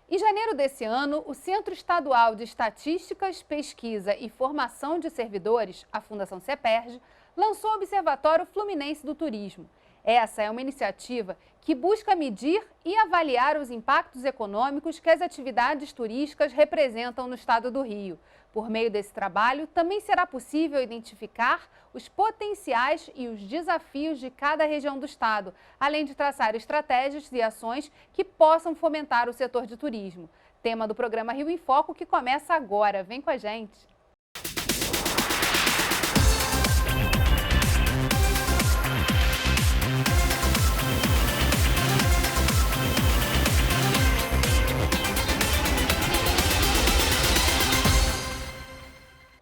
Em janeiro desse ano, o Centro Estadual de Estatísticas, Pesquisa e Formação de Servidores, a Fundação CEPERJ, lançou o Observatório Fluminense do Turismo. Essa é uma iniciativa que busca medir e avaliar os impactos econômicos que as atividades turísticas representam no estado do Rio. Por meio desse trabalho, também será possível identificar os potenciais e os desafios de cada região do estado, além de traçar estratégias e ações que possam fomentar o setor de turismo. Tema do programa Rio em Foco, que começa agora. Vem com a gente!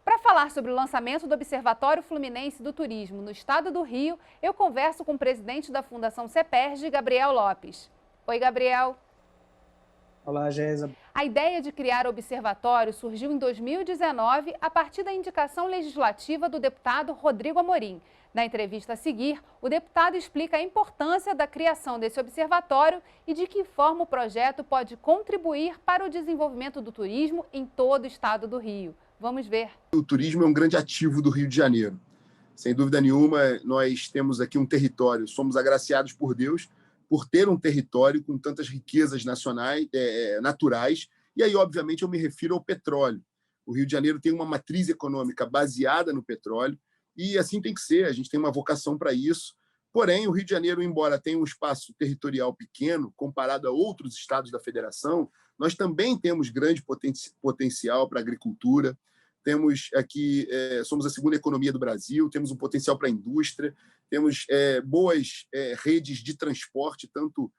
Para falar sobre o lançamento do Observatório Fluminense do Turismo no estado do Rio, eu converso com o presidente da Fundação CEPERJ, Gabriel Lopes. Oi, Gabriel. Olá, Gésa. A ideia de criar o observatório surgiu em 2019 a partir da indicação legislativa do deputado Rodrigo Amorim. Na entrevista a seguir, o deputado explica a importância da criação desse observatório e de que forma o projeto pode contribuir para o desenvolvimento do turismo em todo o estado do Rio. Vamos ver. O turismo é um grande ativo do Rio de Janeiro. Sem dúvida nenhuma, nós temos aqui um território, somos agraciados por Deus por ter um território com tantas riquezas nacionais, naturais, e aí, obviamente, eu me refiro ao petróleo. O Rio de Janeiro tem uma matriz econômica baseada no petróleo, e assim tem que ser, a gente tem uma vocação para isso. Porém, o Rio de Janeiro, embora tenha um espaço territorial pequeno, comparado a outros estados da federação, nós também temos grande potencial para a agricultura, temos aqui, somos a segunda economia do Brasil, temos um potencial para a indústria, temos boas redes de transporte, tanto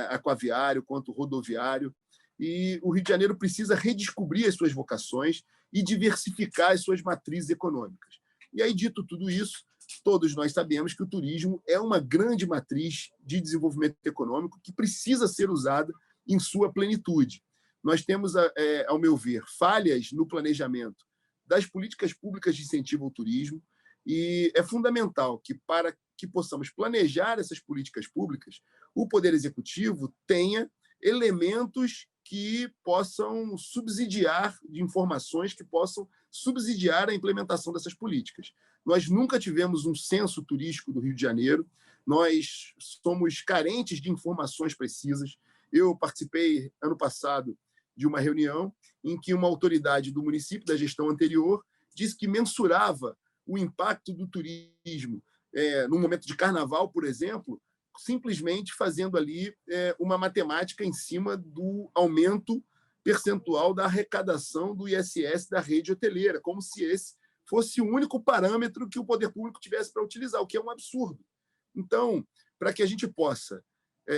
aquaviário quanto rodoviário, e o Rio de Janeiro precisa redescobrir as suas vocações e diversificar as suas matrizes econômicas. E aí, dito tudo isso, todos nós sabemos que o turismo é uma grande matriz de desenvolvimento econômico que precisa ser usada em sua plenitude. Nós temos, ao meu ver, falhas no planejamento das políticas públicas de incentivo ao turismo, e é fundamental que, para que possamos planejar essas políticas públicas, o Poder Executivo tenha elementos que possam subsidiar, de informações que possam subsidiar a implementação dessas políticas. Nós nunca tivemos um censo turístico do Rio de Janeiro, nós somos carentes de informações precisas. Eu participei, ano passado, de uma reunião em que uma autoridade do município, da gestão anterior, disse que mensurava o impacto do turismo no momento de carnaval, por exemplo, simplesmente fazendo ali uma matemática em cima do aumento percentual da arrecadação do ISS da rede hoteleira, como se esse fosse o único parâmetro que o poder público tivesse para utilizar, o que é um absurdo. Então, para que a gente possa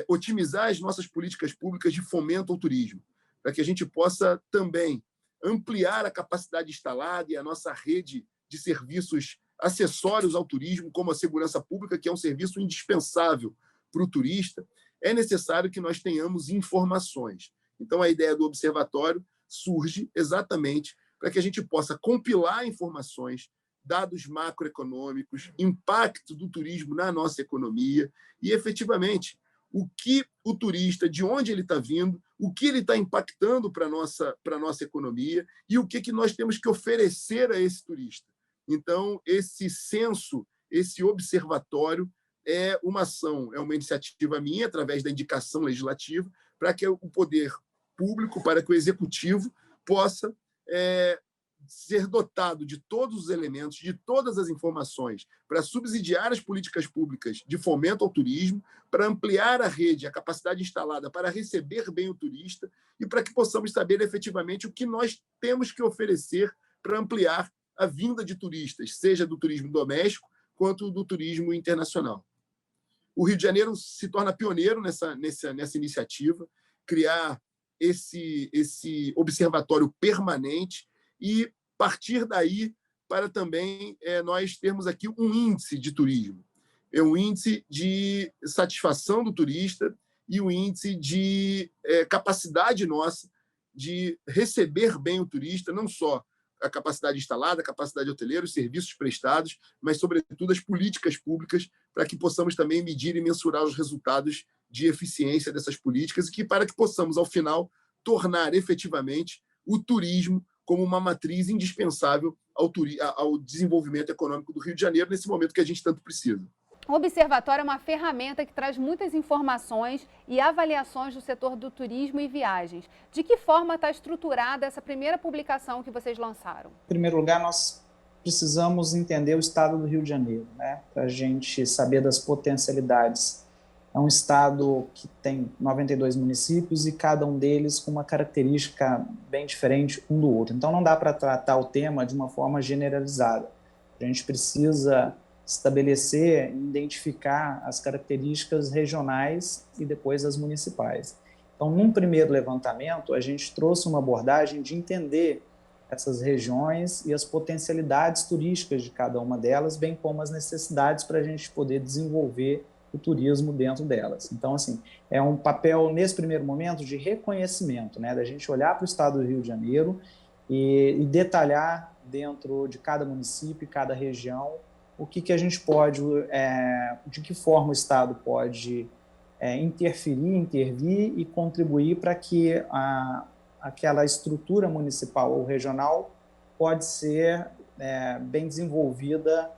otimizar as nossas políticas públicas de fomento ao turismo, para que a gente possa também ampliar a capacidade instalada e a nossa rede de serviços acessórios ao turismo, como a segurança pública, que é um serviço indispensável para o turista, é necessário que nós tenhamos informações. Então, a ideia do observatório surge exatamente para que a gente possa compilar informações, dados macroeconômicos, impacto do turismo na nossa economia e, efetivamente, o que o turista, de onde ele está vindo, o que ele está impactando para a nossa economia e o que nós temos que oferecer a esse turista. Então, esse censo, esse observatório é uma ação, é uma iniciativa minha, através da indicação legislativa, para que o poder público, para que o executivo possa ser dotado de todos os elementos, de todas as informações, para subsidiar as políticas públicas de fomento ao turismo, para ampliar a rede, a capacidade instalada para receber bem o turista e para que possamos saber efetivamente o que nós temos que oferecer para ampliar a vinda de turistas, seja do turismo doméstico quanto do turismo internacional. O Rio de Janeiro se torna pioneiro nessa iniciativa, criar esse observatório permanente e partir daí para também nós termos aqui um índice de turismo, um índice de satisfação do turista e um índice de capacidade nossa de receber bem o turista, não só a capacidade instalada, a capacidade hoteleira, os serviços prestados, mas, sobretudo, as políticas públicas, para que possamos também medir e mensurar os resultados de eficiência dessas políticas e que, para que possamos, ao final, tornar efetivamente o turismo como uma matriz indispensável ao desenvolvimento econômico do Rio de Janeiro nesse momento que a gente tanto precisa. O Observatório é uma ferramenta que traz muitas informações e avaliações do setor do turismo e viagens. De que forma está estruturada essa primeira publicação que vocês lançaram? Em primeiro lugar, nós precisamos entender o estado do Rio de Janeiro, né? Para a gente saber das potencialidades. É um estado que tem 92 municípios e cada um deles com uma característica bem diferente um do outro. Então, não dá para tratar o tema de uma forma generalizada. A gente precisa estabelecer, identificar as características regionais e depois as municipais. Então, num primeiro levantamento, a gente trouxe uma abordagem de entender essas regiões e as potencialidades turísticas de cada uma delas, bem como as necessidades para a gente poder desenvolver o turismo dentro delas. Então, assim, é um papel, nesse primeiro momento, de reconhecimento, né, da gente olhar para o estado do Rio de Janeiro e detalhar dentro de cada município, cada região, o que a gente pode, de que forma o Estado pode intervir e contribuir para que aquela estrutura municipal ou regional pode ser bem desenvolvida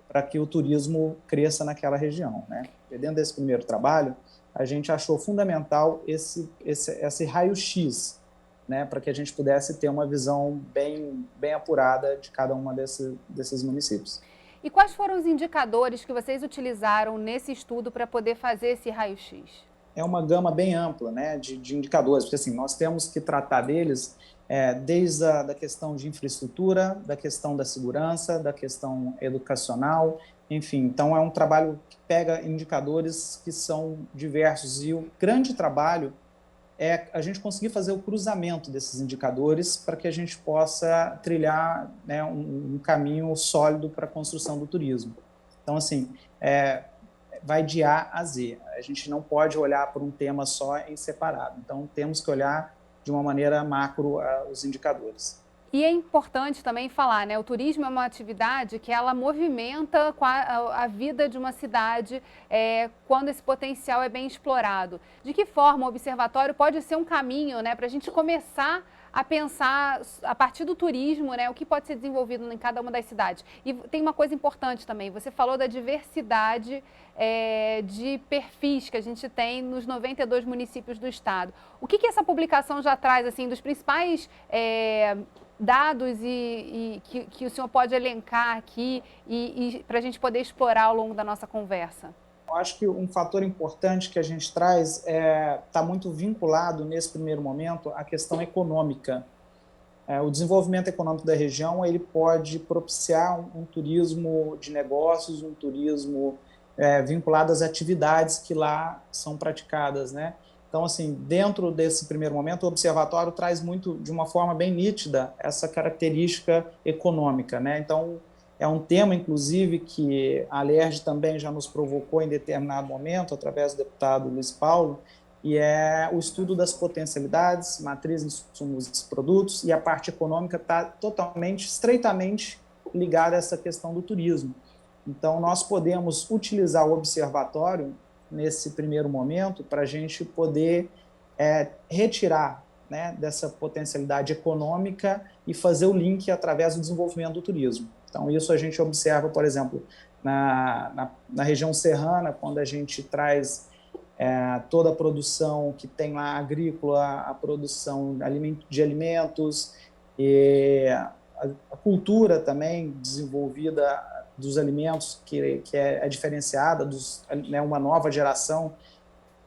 para que o turismo cresça naquela região, né? E dentro desse primeiro trabalho, a gente achou fundamental esse raio-x, né, para que a gente pudesse ter uma visão bem apurada de cada uma desses municípios. E quais foram os indicadores que vocês utilizaram nesse estudo para poder fazer esse raio-x? É uma gama bem ampla, né, de indicadores, porque assim, nós temos que tratar deles desde da questão de infraestrutura, da questão da segurança, da questão educacional, enfim. Então, é um trabalho que pega indicadores que são diversos e o grande trabalho é a gente conseguir fazer o cruzamento desses indicadores para que a gente possa trilhar, né, um caminho sólido para a construção do turismo. Então, assim, vai de A a Z. A gente não pode olhar por um tema só em separado. Então, temos que olhar de uma maneira macro os indicadores. E é importante também falar, né? O turismo é uma atividade que ela movimenta a vida de uma cidade quando esse potencial é bem explorado. De que forma o observatório pode ser um caminho, né, para a gente começar a pensar a partir do turismo, né, o que pode ser desenvolvido em cada uma das cidades? E tem uma coisa importante também, você falou da diversidade de perfis que a gente tem nos 92 municípios do estado. O que essa publicação já traz, assim, dos principais dados que o senhor pode elencar aqui e para a gente poder explorar ao longo da nossa conversa? Eu acho que um fator importante que a gente traz está muito vinculado, nesse primeiro momento, à questão econômica. O desenvolvimento econômico da região ele pode propiciar um turismo de negócios, um turismo vinculado às atividades que lá são praticadas, né? Então, assim, dentro desse primeiro momento, o observatório traz muito, de uma forma bem nítida, essa característica econômica, né? Então, é um tema, inclusive, que a Alerj também já nos provocou em determinado momento, através do deputado Luiz Paulo, e é o estudo das potencialidades, matriz, insumos e produtos, e a parte econômica está totalmente, estreitamente ligada a essa questão do turismo. Então, nós podemos utilizar o observatório nesse primeiro momento para a gente poder retirar, né, dessa potencialidade econômica e fazer o link através do desenvolvimento do turismo. Então, isso a gente observa, por exemplo, na região serrana, quando a gente traz toda a produção que tem lá agrícola, a produção de alimentos, e a cultura também desenvolvida dos alimentos, que é diferenciada, né, uma nova geração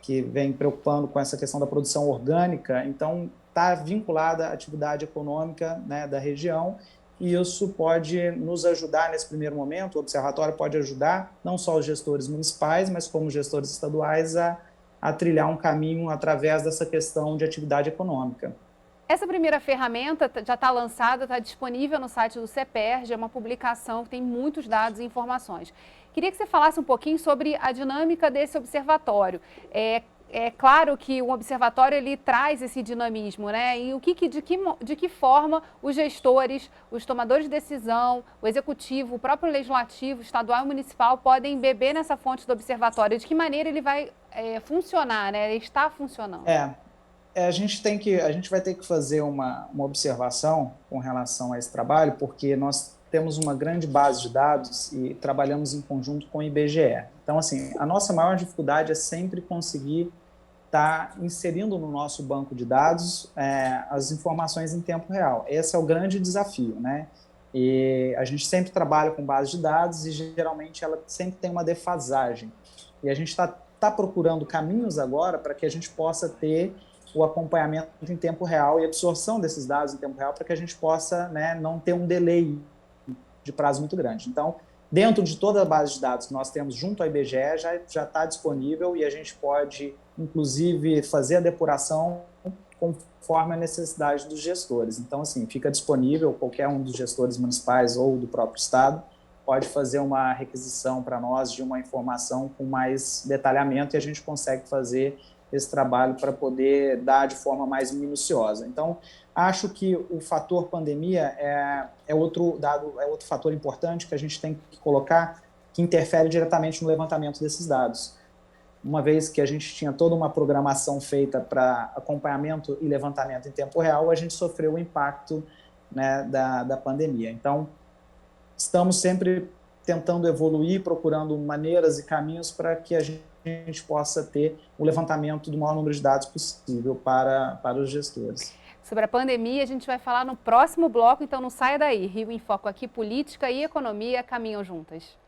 que vem preocupando com essa questão da produção orgânica. Então, está vinculada à atividade econômica, né, da região, e isso pode nos ajudar nesse primeiro momento. O observatório pode ajudar não só os gestores municipais, mas como os gestores estaduais a trilhar um caminho através dessa questão de atividade econômica. Essa primeira ferramenta já está lançada, está disponível no site do CEPERJ, é uma publicação que tem muitos dados e informações. Queria que você falasse um pouquinho sobre a dinâmica desse observatório. É claro que o observatório ele traz esse dinamismo, né? E de que forma os gestores, os tomadores de decisão, o executivo, o próprio legislativo, estadual e municipal podem beber nessa fonte do observatório? De que maneira ele vai funcionar, né? Ele está funcionando? A gente vai ter que fazer uma observação com relação a esse trabalho, porque nós temos uma grande base de dados e trabalhamos em conjunto com o IBGE. Então, assim, a nossa maior dificuldade é sempre conseguir estar inserindo no nosso banco de dados as informações em tempo real. Esse é o grande desafio, né? E a gente sempre trabalha com base de dados e, geralmente, ela sempre tem uma defasagem. E a gente está procurando caminhos agora para que a gente possa ter o acompanhamento em tempo real e absorção desses dados em tempo real para que a gente possa, né, não ter um delay de prazo muito grande. Então, dentro de toda a base de dados que nós temos junto ao IBGE, já está disponível e a gente pode, inclusive, fazer a depuração conforme a necessidade dos gestores. Então, assim, fica disponível, qualquer um dos gestores municipais ou do próprio Estado pode fazer uma requisição para nós de uma informação com mais detalhamento e a gente consegue fazer esse trabalho para poder dar de forma mais minuciosa. Então, acho que o fator pandemia é outro fator importante que a gente tem que colocar, que interfere diretamente no levantamento desses dados. Uma vez que a gente tinha toda uma programação feita para acompanhamento e levantamento em tempo real, a gente sofreu o impacto, né, da pandemia. Então, estamos sempre tentando evoluir, procurando maneiras e caminhos para que a gente possa ter o levantamento do maior número de dados possível para os gestores. Sobre a pandemia, a gente vai falar no próximo bloco, então não saia daí. Rio em Foco aqui, política e economia caminham juntas. –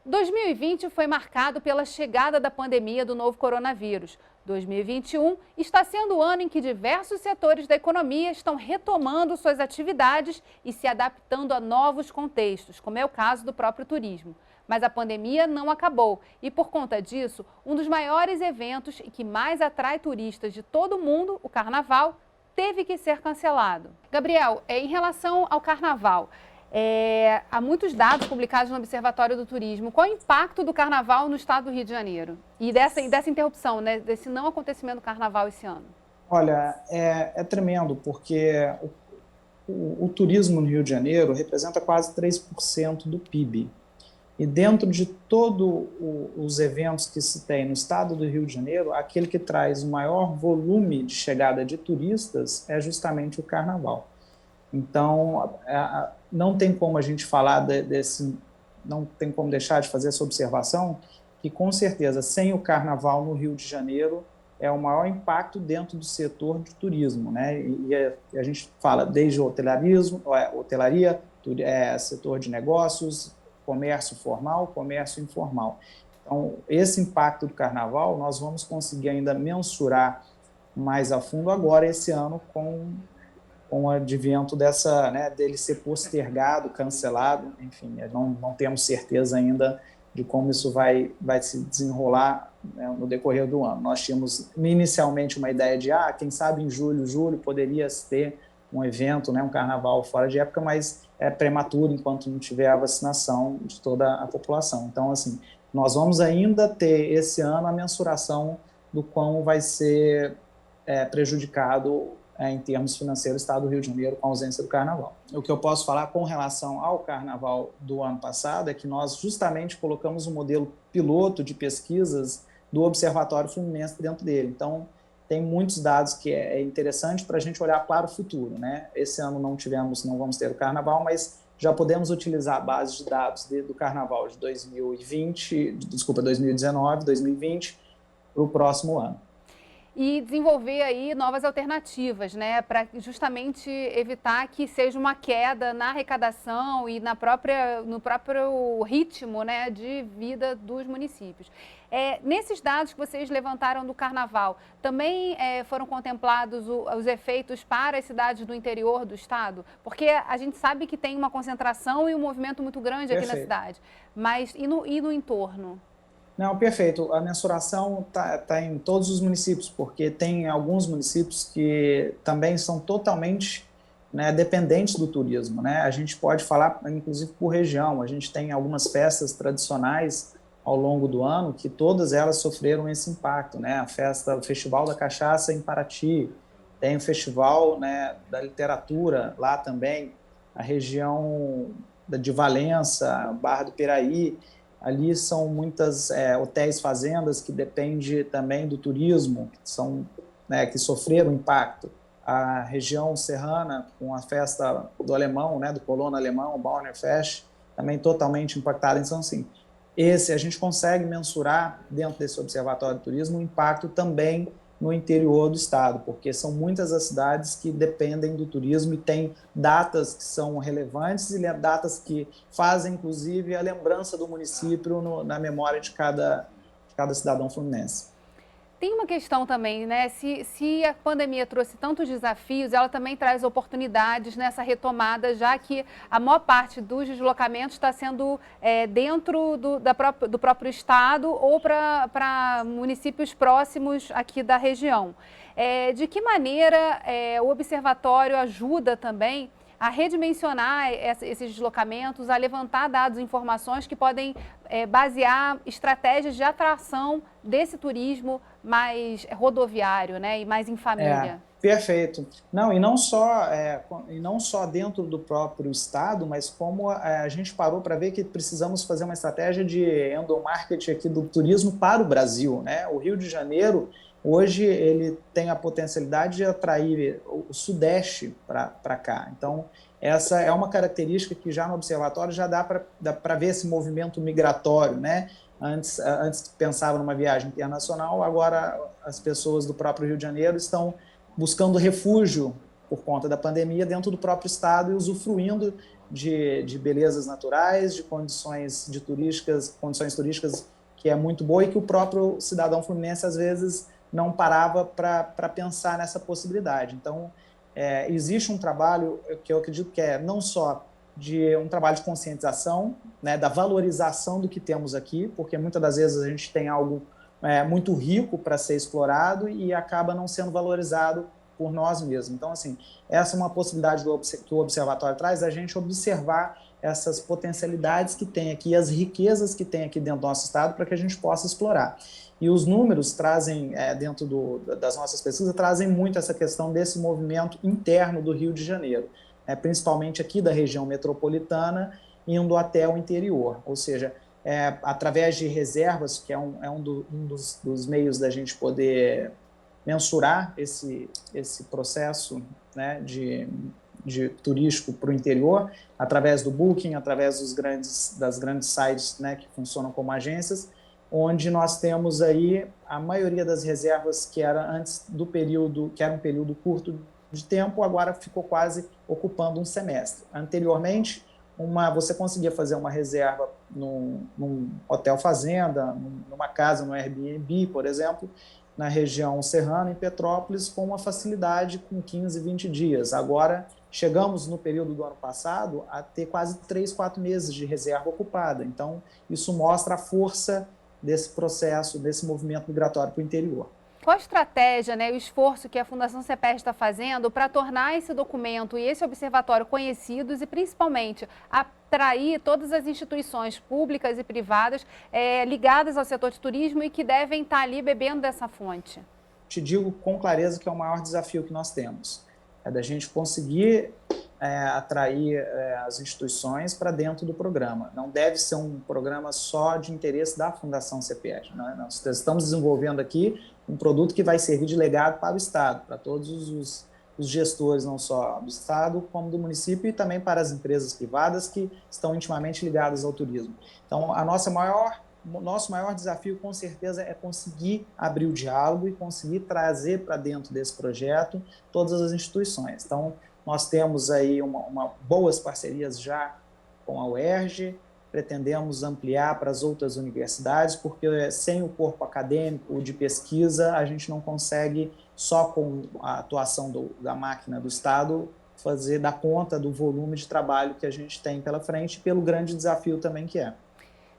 2020 foi marcado pela chegada da pandemia do novo coronavírus. 2021 está sendo o ano em que diversos setores da economia estão retomando suas atividades e se adaptando a novos contextos, como é o caso do próprio turismo. Mas a pandemia não acabou e, por conta disso, um dos maiores eventos e que mais atrai turistas de todo o mundo, o Carnaval, teve que ser cancelado. Gabriel, em relação ao Carnaval, há muitos dados publicados no Observatório do Turismo. Qual é o impacto do Carnaval no estado do Rio de Janeiro? E dessa interrupção, né, desse não acontecimento do Carnaval esse ano? Olha, é tremendo, porque o turismo no Rio de Janeiro representa quase 3% do PIB. E dentro de todos os eventos que se tem no estado do Rio de Janeiro, aquele que traz o maior volume de chegada de turistas é justamente o Carnaval. Então, não tem como a gente falar não tem como deixar de fazer essa observação, que com certeza, sem o Carnaval no Rio de Janeiro, é o maior impacto dentro do setor de turismo, né? E a gente fala desde hotelaria, setor de negócios, comércio formal, comércio informal. Então, esse impacto do Carnaval, nós vamos conseguir ainda mensurar mais a fundo agora, esse ano, com o advento dele ser postergado, cancelado, enfim, não temos certeza ainda de como isso vai se desenrolar, né, no decorrer do ano. Nós tínhamos inicialmente uma ideia de, quem sabe em julho poderia ter um evento, né, um carnaval fora de época, mas é prematuro enquanto não tiver a vacinação de toda a população. Então, assim, nós vamos ainda ter esse ano a mensuração do quão vai ser prejudicado em termos financeiros, o estado do Rio de Janeiro com a ausência do Carnaval. O que eu posso falar com relação ao Carnaval do ano passado é que nós justamente colocamos um modelo piloto de pesquisas do Observatório Fluminense dentro dele. Então, tem muitos dados que é interessante para a gente olhar para o futuro, né? Esse ano não vamos ter o Carnaval, mas já podemos utilizar a base de dados do Carnaval de 2019, 2020, para o próximo ano. E desenvolver aí novas alternativas, né, para justamente evitar que seja uma queda na arrecadação e no próprio ritmo, né, de vida dos municípios. Nesses dados que vocês levantaram do Carnaval, também foram contemplados os efeitos para as cidades do interior do estado? Porque a gente sabe que tem uma concentração e um movimento muito grande aqui na cidade, mas e no entorno? Não, perfeito. A mensuração tá em todos os municípios, porque tem alguns municípios que também são totalmente, né, dependentes do turismo, né? A gente pode falar, inclusive, por região. A gente tem algumas festas tradicionais ao longo do ano que todas elas sofreram esse impacto, né? O Festival da Cachaça em Paraty, tem o festival, né, da literatura lá também, a região de Valença, Barra do Piraí, ali são muitas hotéis, fazendas que dependem também do turismo, que são, né, que sofreram impacto. A região serrana, com a festa do alemão, né, do colono alemão, o Bauernfest, também totalmente impactada. Então, assim, a gente consegue mensurar, dentro desse Observatório de Turismo, o impacto também no interior do estado, porque são muitas as cidades que dependem do turismo e têm datas que são relevantes e datas que fazem, inclusive, a lembrança do município na memória de cada cidadão fluminense. Tem uma questão também, né? Se a pandemia trouxe tantos desafios, ela também traz oportunidades nessa retomada, já que a maior parte dos deslocamentos está sendo dentro do próprio estado ou para municípios próximos aqui da região. De que maneira o observatório ajuda também a redimensionar esses deslocamentos, a levantar dados e informações que podem basear estratégias de atração desse turismo mais rodoviário, né, e mais em família? Perfeito. Não, e não só dentro do próprio estado, mas como a gente parou para ver que precisamos fazer uma estratégia de endomarketing aqui do turismo para o Brasil, né? O Rio de Janeiro, hoje, ele tem a potencialidade de atrair o Sudeste para cá. Então, essa é uma característica que já no observatório já dá para ver esse movimento migratório, né? Antes pensava numa viagem internacional, agora as pessoas do próprio Rio de Janeiro estão buscando refúgio por conta da pandemia dentro do próprio estado e usufruindo de belezas naturais, de condições turísticas que é muito boa e que o próprio cidadão fluminense às vezes não parava para pensar nessa possibilidade. Então, existe um trabalho que eu acredito que é não só um trabalho de conscientização, né, da valorização do que temos aqui, porque muitas das vezes a gente tem algo muito rico para ser explorado e acaba não sendo valorizado por nós mesmos. Então, assim, essa é uma possibilidade que o Observatório traz, a gente observar essas potencialidades que tem aqui, as riquezas que tem aqui dentro do nosso estado para que a gente possa explorar. E os números trazem, dentro das nossas pesquisas, trazem muito essa questão desse movimento interno do Rio de Janeiro, principalmente aqui da região metropolitana, indo até o interior, ou seja, através de reservas, que é um dos meios da gente poder mensurar esse processo, né, de turístico para o interior, através do Booking, através das grandes sites, né, que funcionam como agências, onde nós temos aí a maioria das reservas que era antes do período, que era um período curto de tempo, agora ficou quase ocupando um semestre. Anteriormente, você conseguia fazer uma reserva num hotel fazenda, numa casa no Airbnb, por exemplo, na região serrana, em Petrópolis, com uma facilidade com 15, 20 dias. Agora, chegamos no período do ano passado a ter quase 3, 4 meses de reserva ocupada. Então, isso mostra a força desse processo, desse movimento migratório para o interior. Qual a estratégia, né, o esforço que a Fundação CEPERJ está fazendo para tornar esse documento e esse observatório conhecidos e, principalmente, atrair todas as instituições públicas e privadas ligadas ao setor de turismo e que devem estar ali bebendo dessa fonte? Te digo com clareza que é o maior desafio que nós temos. É da gente conseguir atrair as instituições para dentro do programa. Não deve ser um programa só de interesse da Fundação CEPERJ, né? Nós estamos desenvolvendo aqui um produto que vai servir de legado para o Estado, para todos os gestores, não só do Estado, como do município, e também para as empresas privadas que estão intimamente ligadas ao turismo. Então, nosso maior desafio, com certeza, é conseguir abrir o diálogo e conseguir trazer para dentro desse projeto todas as instituições. Então, nós temos aí boas parcerias já com a UERJ, pretendemos ampliar para as outras universidades, porque sem o corpo acadêmico de pesquisa, a gente não consegue, só com a atuação da máquina do Estado, dar conta do volume de trabalho que a gente tem pela frente, pelo grande desafio também que é.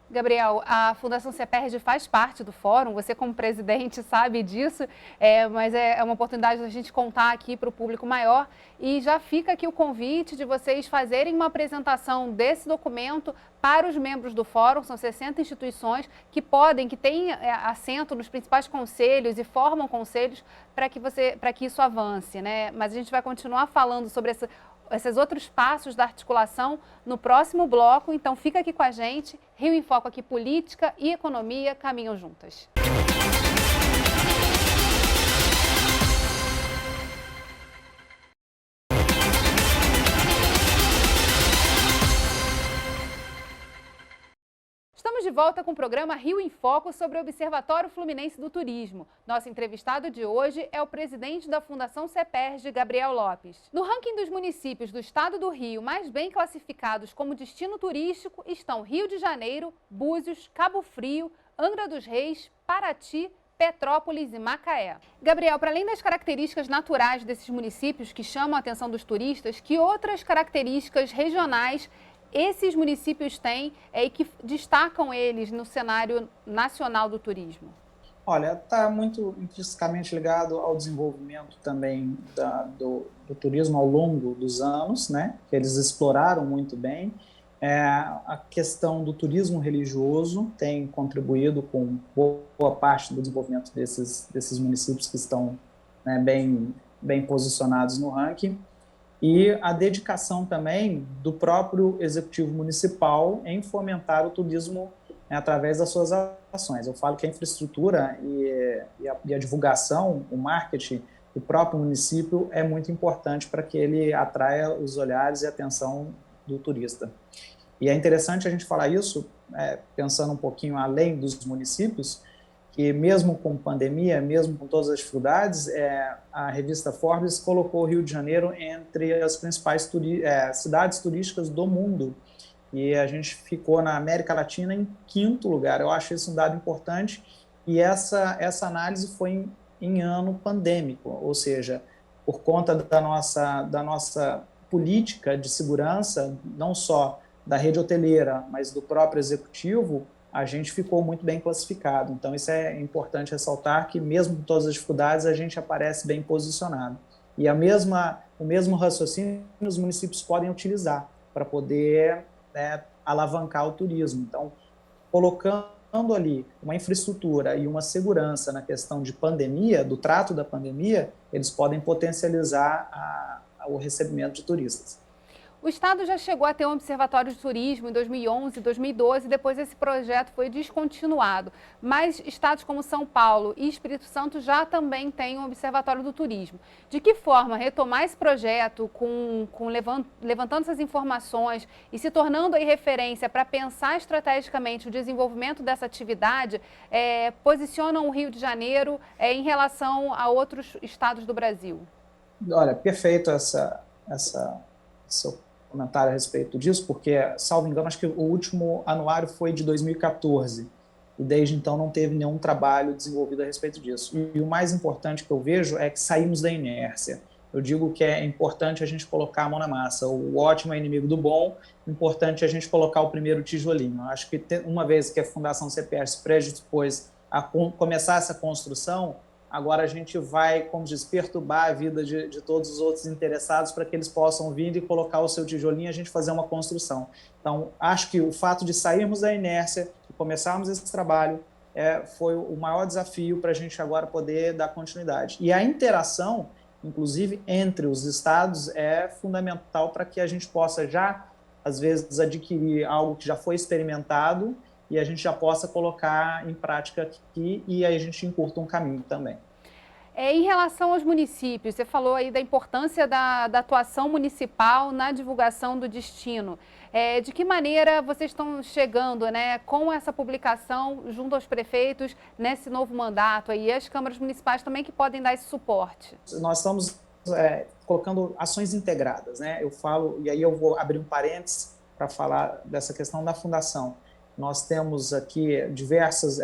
Gabriel, a Fundação CEPERJ faz parte do fórum, você como presidente sabe disso, mas é uma oportunidade da gente contar aqui para o público maior e já fica aqui o convite de vocês fazerem uma apresentação desse documento para os membros do fórum. São 60 instituições que têm assento nos principais conselhos e formam conselhos para que isso avance, né? Mas a gente vai continuar falando sobre esses outros passos da articulação no próximo bloco, então fica aqui com a gente. Rio em Foco aqui, política e economia caminham juntas. Estamos de volta com o programa Rio em Foco sobre o Observatório Fluminense do Turismo. Nosso entrevistado de hoje é o presidente da Fundação CEPERJ, Gabriel Lopes. No ranking dos municípios do estado do Rio mais bem classificados como destino turístico estão Rio de Janeiro, Búzios, Cabo Frio, Angra dos Reis, Paraty, Petrópolis e Macaé. Gabriel, para além das características naturais desses municípios que chamam a atenção dos turistas, que outras características regionais esses municípios têm e que destacam eles no cenário nacional do turismo? Olha, está muito intrinsecamente ligado ao desenvolvimento também do turismo ao longo dos anos, né? Que eles exploraram muito bem. A questão do turismo religioso tem contribuído com boa parte do desenvolvimento desses municípios que estão, né, bem posicionados no ranking. E a dedicação também do próprio executivo municipal em fomentar o turismo, né, através das suas ações. Eu falo que a infraestrutura e a divulgação, o marketing do próprio município é muito importante para que ele atraia os olhares e a atenção do turista. E é interessante a gente falar isso, pensando um pouquinho além dos municípios, que mesmo com pandemia, mesmo com todas as dificuldades, a revista Forbes colocou o Rio de Janeiro entre as principais cidades turísticas do mundo. E a gente ficou na América Latina em 5º lugar. Eu acho isso um dado importante. E essa análise foi em ano pandêmico, ou seja, por conta da nossa política de segurança, não só da rede hoteleira, mas do próprio executivo, a gente ficou muito bem classificado. Então, isso é importante ressaltar, que mesmo com todas as dificuldades, a gente aparece bem posicionado. E o mesmo raciocínio os municípios podem utilizar para poder alavancar o turismo. Então, colocando ali uma infraestrutura e uma segurança na questão de pandemia, do trato da pandemia, eles podem potencializar o recebimento de turistas. O estado já chegou a ter um observatório de turismo em 2011 e 2012, depois esse projeto foi descontinuado. Mas estados como São Paulo e Espírito Santo já também têm um observatório do turismo. De que forma retomar esse projeto levantando essas informações e se tornando aí referência para pensar estrategicamente o desenvolvimento dessa atividade, posicionam o Rio de Janeiro em relação a outros estados do Brasil? Olha, perfeito seu comentário a respeito disso, porque, salvo engano, acho que o último anuário foi de 2014, e desde então não teve nenhum trabalho desenvolvido a respeito disso. E o mais importante que eu vejo é que saímos da inércia. Eu digo que é importante a gente colocar a mão na massa. O ótimo é inimigo do bom, importante é a gente colocar o primeiro tijolinho. Eu acho que uma vez que a Fundação CEPERJ se predispôs a começar essa construção, agora a gente vai, como diz, perturbar a vida de todos os outros interessados para que eles possam vir e colocar o seu tijolinho e a gente fazer uma construção. Então, acho que o fato de sairmos da inércia e começarmos esse trabalho foi o maior desafio para a gente agora poder dar continuidade. E a interação, inclusive, entre os estados é fundamental para que a gente possa já, às vezes, adquirir algo que já foi experimentado e a gente já possa colocar em prática aqui e aí a gente encurta um caminho também. Em relação aos municípios, você falou aí da importância da atuação municipal na divulgação do destino. De que maneira vocês estão chegando, né, com essa publicação junto aos prefeitos nesse novo mandato aí, e as câmaras municipais também que podem dar esse suporte? Nós estamos colocando ações integradas, né? Eu falo, e aí eu vou abrir um parênteses para falar dessa questão da fundação. Nós temos aqui diversos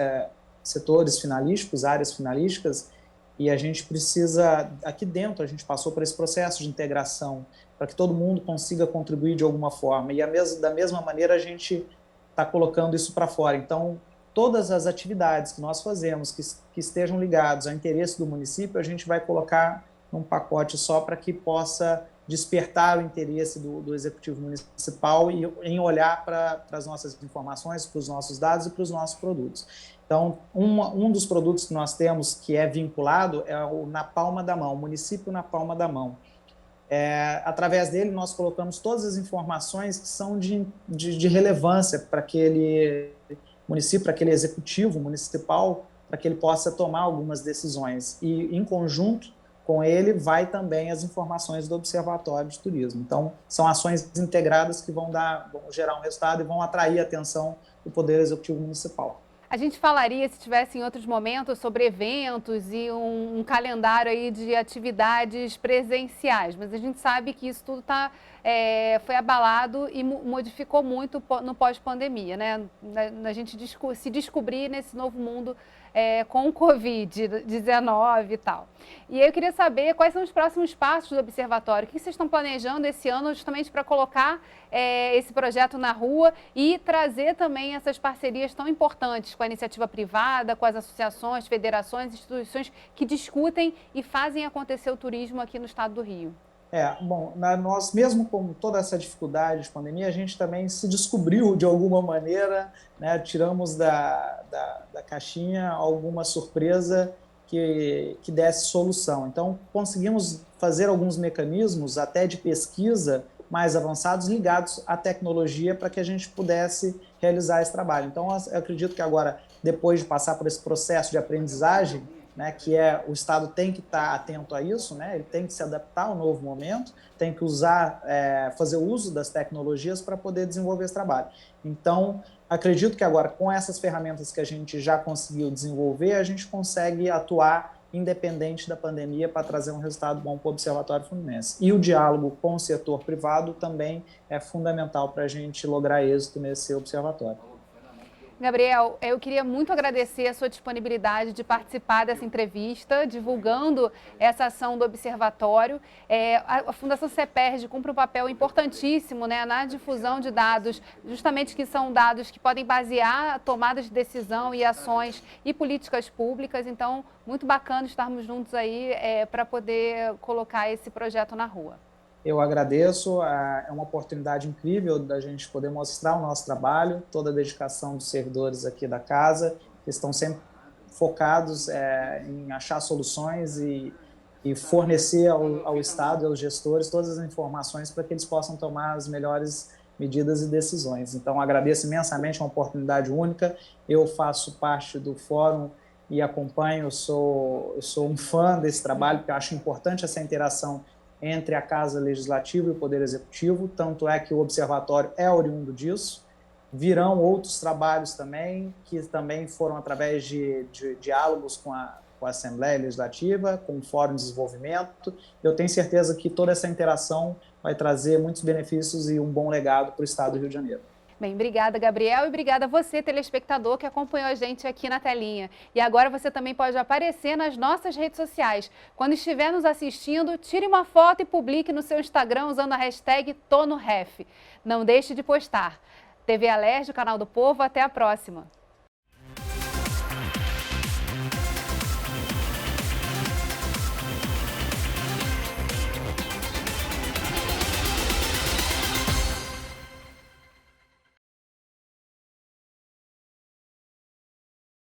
setores finalísticos, áreas finalísticas, e a gente precisa, aqui dentro, a gente passou por esse processo de integração para que todo mundo consiga contribuir de alguma forma. E da mesma maneira a gente está colocando isso para fora. Então, todas as atividades que nós fazemos, que estejam ligados ao interesse do município, a gente vai colocar num pacote só para que possa despertar o interesse do Executivo Municipal em olhar para as nossas informações, para os nossos dados e para os nossos produtos. Então, um dos produtos que nós temos que é vinculado é o Na Palma da Mão, o município na palma da mão. Através dele, nós colocamos todas as informações que são de relevância para aquele município, para aquele executivo municipal, para que ele possa tomar algumas decisões. E, em conjunto com ele, vai também as informações do Observatório de Turismo. Então, são ações integradas que vão gerar um resultado e vão atrair a atenção do Poder Executivo Municipal. A gente falaria, se tivesse em outros momentos, sobre eventos e um calendário aí de atividades presenciais, mas a gente sabe que isso tudo foi abalado e modificou muito no pós-pandemia, né? A gente se descobrir nesse novo mundo com o Covid-19 e tal. E aí eu queria saber quais são os próximos passos do Observatório, o que vocês estão planejando esse ano justamente para colocar esse projeto na rua e trazer também essas parcerias tão importantes com a iniciativa privada, com as associações, federações, instituições que discutem e fazem acontecer o turismo aqui no estado do Rio. Bom, nós mesmo com toda essa dificuldade de pandemia, a gente também se descobriu de alguma maneira, né, tiramos da caixinha alguma surpresa que desse solução. Então, conseguimos fazer alguns mecanismos até de pesquisa mais avançados ligados à tecnologia para que a gente pudesse realizar esse trabalho. Então, eu acredito que agora, depois de passar por esse processo de aprendizagem, né, que o Estado tem que estar atento a isso, né, ele tem que se adaptar ao novo momento, tem que fazer uso das tecnologias para poder desenvolver esse trabalho. Então, acredito que agora, com essas ferramentas que a gente já conseguiu desenvolver, a gente consegue atuar independente da pandemia para trazer um resultado bom para o Observatório Fluminense. E o diálogo com o setor privado também é fundamental para a gente lograr êxito nesse observatório. Gabriel, eu queria muito agradecer a sua disponibilidade de participar dessa entrevista, divulgando essa ação do Observatório. A Fundação CEPERJ cumpre um papel importantíssimo, né, na difusão de dados, justamente que são dados que podem basear a tomada de decisão e ações e políticas públicas. Então, muito bacana estarmos juntos aí para poder colocar esse projeto na rua. Eu agradeço, é uma oportunidade incrível da gente poder mostrar o nosso trabalho, toda a dedicação dos servidores aqui da casa, que estão sempre focados em achar soluções e fornecer ao Estado e aos gestores todas as informações para que eles possam tomar as melhores medidas e decisões. Então, agradeço imensamente, é uma oportunidade única. Eu faço parte do fórum e acompanho, eu sou um fã desse trabalho, porque eu acho importante essa interação entre a Casa Legislativa e o Poder Executivo, tanto é que o Observatório é oriundo disso. Virão outros trabalhos também, que também foram através de diálogos com a Assembleia Legislativa, com o Fórum de Desenvolvimento. Eu tenho certeza que toda essa interação vai trazer muitos benefícios e um bom legado para o Estado do Rio de Janeiro. Bem, obrigada, Gabriel, e obrigada a você, telespectador, que acompanhou a gente aqui na telinha. E agora você também pode aparecer nas nossas redes sociais. Quando estiver nos assistindo, tire uma foto e publique no seu Instagram usando a hashtag #ToNoRef. Não deixe de postar. TV Alerj, o canal do Povo, até a próxima.